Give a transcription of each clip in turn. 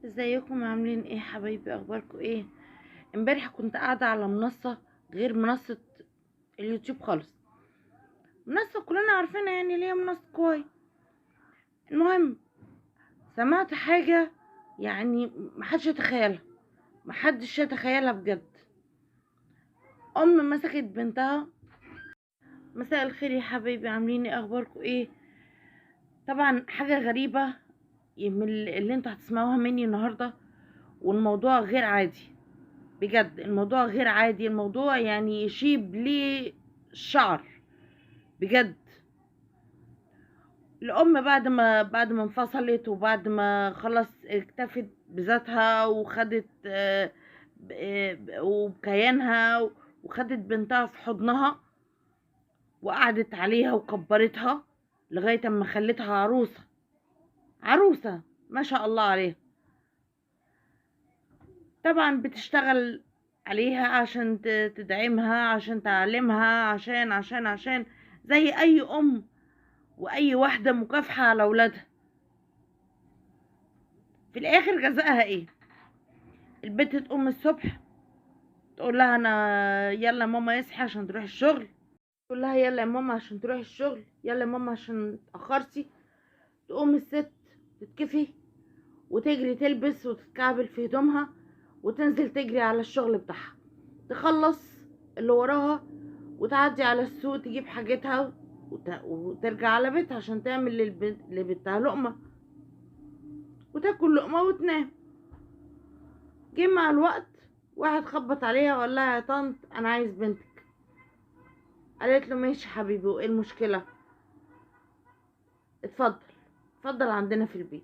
ازيكم عاملين ايه حبايبي؟ اخباركم ايه؟ امبارح كنت قاعده على منصه غير منصه اليوتيوب خالص. منصه كلنا عارفينها، يعني اللي هي منصه كواي. المهم، سمعت حاجه يعني محدش يتخيلها بجد. ام مسكت بنتها. مساء الخير يا حبايبي، عاملين ايه؟ اخباركم ايه؟ طبعا حاجه غريبه من اللي انتوا هتسمعوها مني النهارده. والموضوع غير عادي، بجد الموضوع غير عادي. الموضوع يعني يشيب لي الشعر بجد. الأم بعد ما انفصلت، وبعد ما خلص اكتفت بذاتها وخدت وبكيانها، وخدت بنتها في حضنها وقعدت عليها وكبرتها لغاية اما خلتها عروسة. عروسة ما شاء الله عليها. طبعا بتشتغل عليها عشان تدعمها، عشان تعلمها، عشان زي اي ام واي واحدة مكافحة على اولادها. في الاخر جزاها ايه؟ البنت تقوم الصبح تقول لها انا يلا ماما يصحي عشان تروح الشغل. تقول لها يلا يا ماما عشان تروح الشغل، يلا يا ماما عشان اتاخرتي. تقوم الست تتكفي وتجري تلبس وتتكعبل في هدومها وتنزل تجري على الشغل بتاعها، تخلص اللي وراها وتعدي على السوق تجيب حاجتها وترجع على بيتها عشان تعمل لبنتها لقمة وتاكل لقمة وتنام. جه مع الوقت واحد خبط عليها وقال لها يا طنط انا عايز بنتك. قالت له ماشي حبيبي، وايه المشكلة؟ اتفضل، اتفضل عندنا في البيت.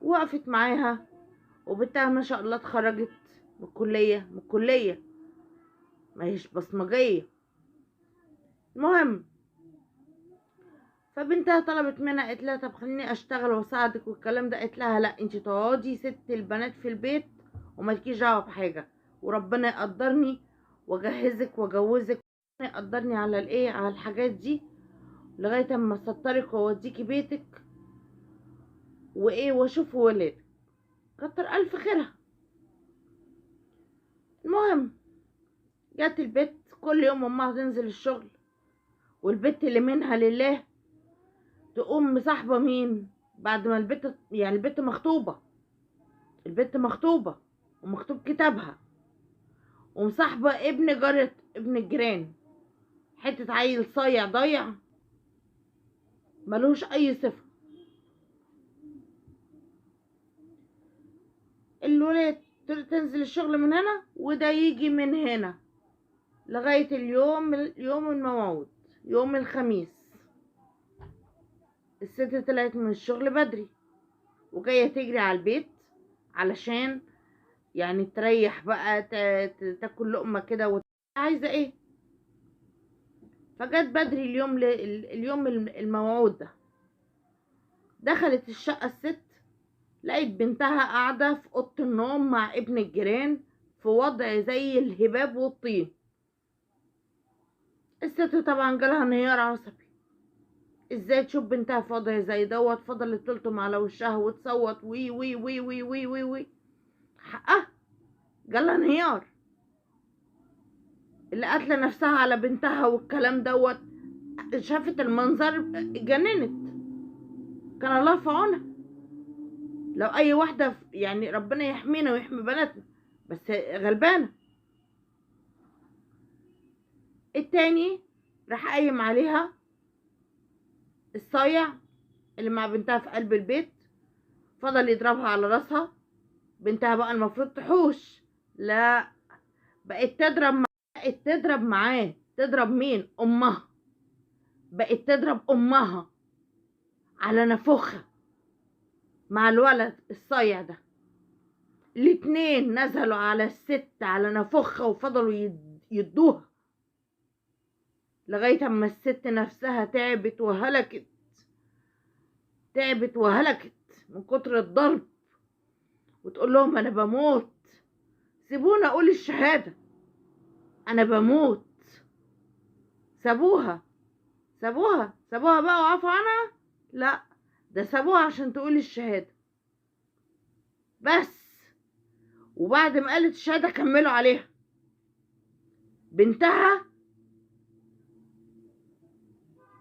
وقفت معاها، وبنتها ما شاء الله اتخرجت من الكلية ما هيش بصمجية. المهم، فبنتها طلبت منها، قالت لها طب خليني اشتغل واساعدك والكلام ده. قالت لها لا، انت تقعدي ست البنات في البيت ومالكيش دعوه بحاجه، وربنا يقدرني واجهزك واجوزك. ربنا يقدرني على الايه، على الحاجات دي لغايه اما اسطرك واوديكي بيتك وايه واشوف ولادك. كتر الف خيرها. المهم، جت البيت كل يوم امها تنزل الشغل، والبت اللي منها لله تقوم مصاحبه مين بعد ما البت مخطوبه. البت مخطوبة ومكتوب كتابها، ومصاحبة ابن جارة ابن الجيران، حتة عيل صايع ضايع ملوش أي صفة. الولاد تنزل الشغل من هنا وده يجي من هنا لغاية اليوم الموعود، يوم الخميس. الست طلعت من الشغل بدري وجاية تجري على البيت علشان يعني تريح بقى، تاكل لقمة كده عايزة ايه. فجت بدري اليوم الموعود ده. دخلت الشقة الست، لقيت بنتها قاعدة في أوضة النوم مع ابن الجيران في وضع زي الهباب والطين. الست طبعا جالها انهيار عصبي. ازاي تشوف بنتها في وضع زي دوت؟ فضلت تلطم على وشها وتصوت وي وي وي وي وي وي وي. حقها، جالها انهيار. اللي قاتله نفسها على بنتها والكلام دوت شافت المنظر اتجننت. كان الله في عونها. لو اي واحده يعني ربنا يحمينا ويحمي بناتنا، بس غلبانه. التاني راح قايم عليها الصايع اللي مع بنتها في قلب البيت، فضل يضربها على راسها. بنتها بقى المفروض تحوش، لا، بقت تضرب معاه. تضرب مين؟ امها. بقت تضرب امها على نافوخها مع الولد الصايع ده. الاتنين نزلوا على الست على نافوخها وفضلوا يدوها لغاية اما الست نفسها تعبت وهلكت من كتر الضرب. وتقول لهم انا بموت، سيبونا اقول الشهادة، انا بموت. سابوها سابوها بقى وعفوا عنها؟ لا، ده سابوها عشان تقول الشهادة. بس. وبعد ما قالت الشهادة كملوا عليها. بنتها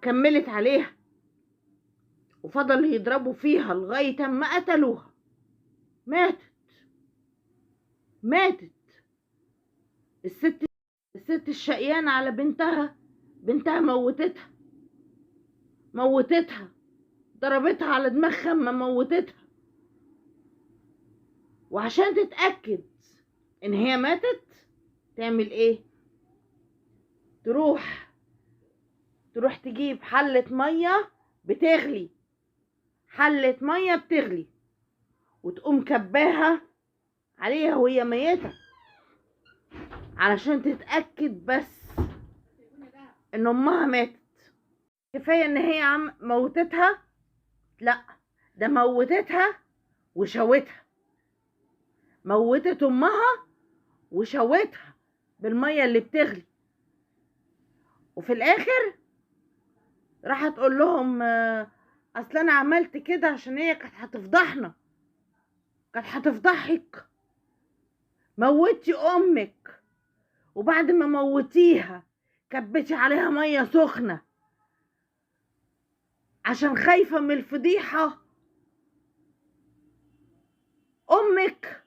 كملت عليها وفضلوا يضربوا فيها لغاية ما قتلوها. ماتت الست الشقيانة على بنتها موتتها ضربتها على دماغها ما موتتها. وعشان تتأكد ان هي ماتت تعمل ايه؟ تروح تجيب حلة مية بتغلي، وتقوم كباها عليها وهي ميتة علشان تتأكد بس ان امها ماتت. كفاية ان هي موتتها؟ لا، ده موتتها وشوتها. موتت امها وشوتها بالمية اللي بتغلي. وفي الاخر راح تقول لهم اصل انا عملت كده عشان هي كانت هتفضحنا، كانت هتفضحك. موتي امك وبعد ما موتيها كبتي عليها ميه سخنه عشان خايفه من الفضيحه. امك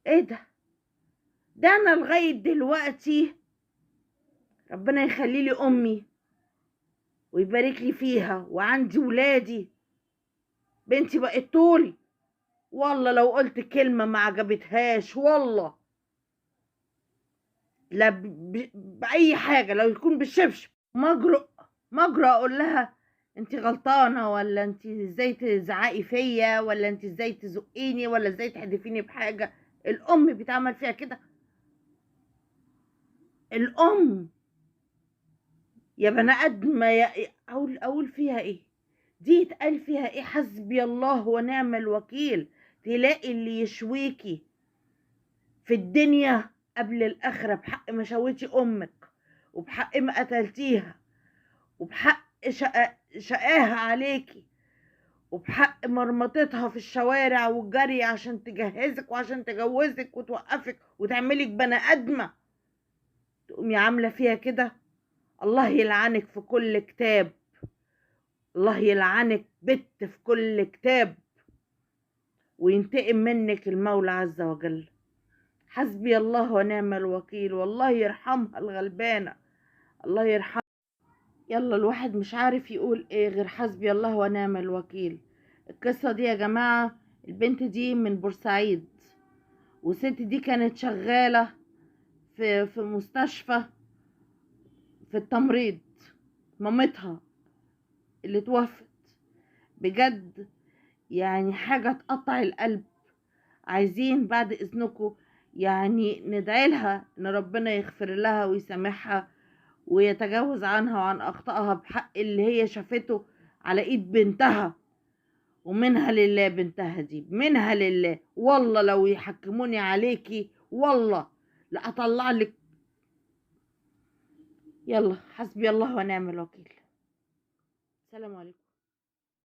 ايه ده انا لغايه دلوقتي ربنا يخلي لي امي ويبارك لي فيها، وعندي ولادي، بنتي بقت طولي، والله لو قلت كلمه ما عجبتهاش والله لا بأي حاجة، لو يكون بالشبشب مجرؤ اقول لها انت غلطانة، ولا انت ازاي تزعقي فيا، ولا انت ازاي تزقيني، ولا ازاي تحدفيني بحاجة. الام بيتعمل فيها كده؟ الام يا بني ادم اقول فيها ايه؟ دي يتقال فيها ايه؟ حسبي الله ونعم الوكيل. تلاقي اللي يشويكي في الدنيا قبل الاخرة بحق ما شويتي امك، وبحق ما قتلتيها، وبحق شقاها عليكي، وبحق مرمطتها في الشوارع والجري عشان تجهزك وعشان تجوزك وتوقفك وتعملك بني ادمه، تقومي عامله فيها كده. الله يلعنك في كل كتاب، الله يلعنك بت في كل كتاب، وينتقم منك المولى عز وجل. حسبي الله ونعم الوكيل. والله يرحمها الغلبانه، الله يرحمها. يلا الواحد مش عارف يقول ايه غير حسبي الله ونعم الوكيل. القصة دي يا جماعة، البنت دي من بورسعيد، والست دي كانت شغالة في مستشفى في التمريض. مامتها اللي توفت بجد يعني حاجة تقطع القلب. عايزين بعد اذنكم يعني ندعي لها ان ربنا يغفر لها ويسامحها ويتجاوز عنها وعن اخطائها بحق اللي هي شافته على ايد بنتها. ومنها لله بنتها دي، منها لله. والله لو يحكموني عليكي والله لا اطلع لك. يلا حسبي الله ونعم الوكيل. السلام عليكم.